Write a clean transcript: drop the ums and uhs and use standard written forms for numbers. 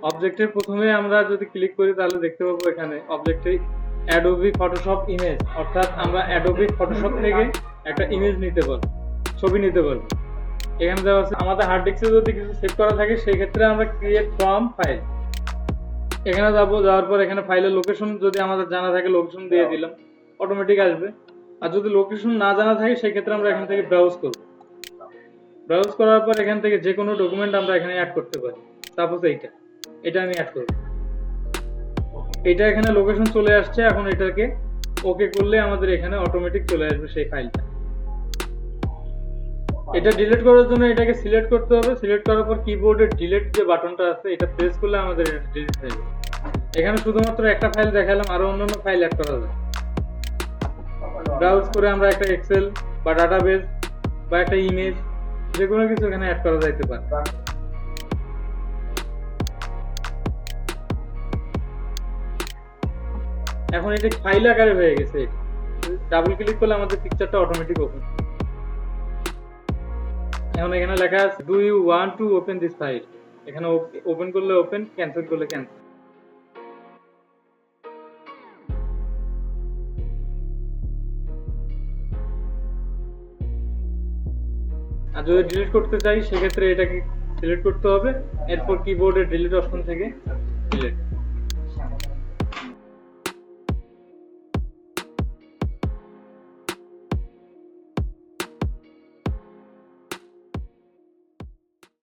অবজেক্টের প্রথমে আমরা যদি ক্লিক করি তাহলে দেখতে পাবো এখানে অবজেক্টে অ্যাডোবি ফটোশপ ইমেজ, অর্থাৎ আমরা অ্যাডোবি ফটোশপ থেকে একটা ইমেজ নিতে পারবো, ছবি নিতে পারবো। এখানে দেওয়া আছে আমাদের হার্ড ডিস্কে যদি কিছু সেভ করা থাকে সেই ক্ষেত্রে আমরা ক্রিয়েট ফ্রম ফাইল, এখানে যাবো। যাওয়ার পর এখানে ফাইলের লোকেশন যদি আমাদের জানা থাকে লোকেশন দিয়ে দিলাম, অটোমেটিক আসবে। আর যদি লোকেশন না জানা থাকে সেই ক্ষেত্রে আমরা এখান থেকে ব্রাউজ করব। ব্রাউজ করার পর এখান থেকে যে কোনো ডকুমেন্ট আমরা এখানে অ্যাড করতে পারি। সাপোজ এটা আমি অ্যাড করব। এটা এখানে লোকেশন চলে আসছে, এখন এটাকে ওকে করলে আমাদের এখানে অটোমেটিক চলে আসবে সেই ফাইলটা। এটা ডিলিট করার জন্য এটাকে সিলেক্ট করতে হবে। সিলেক্ট করার পর কিবোর্ডে ডিলিট যে বাটনটা আছে এটা প্রেস করলে আমাদের এটা ডিলিট হয়ে যাবে। এখানে শুধুমাত্র একটা ফাইল দেখালাম, আরো অন্যান্য ফাইল অ্যাড করা যায়। ব্রাউজ করে আমরা একটা এক্সেল বা ডাটাবেস বা একটা ইমেজ যে কোনো কিছু এখানে অ্যাড করা যাইতে পারে। এখন এটা ফাইল আকারে হয়ে গেছে। ডাবল ক্লিক করলে আমাদের পিকচারটা অটোমেটিক ওপেন। এখন এখানে লেখা আছে do you want to open this file, এখানে ওপেন করলে ওপেন, ক্যান্সেল করলে ক্যান্সেল। আর যদি ডিলিট করতে চাই সেক্ষেত্রে এটাকে সিলেক্ট করতে হবে, এরপর কিবোর্ডের ডিলিট অপশন থেকে ডিলিট।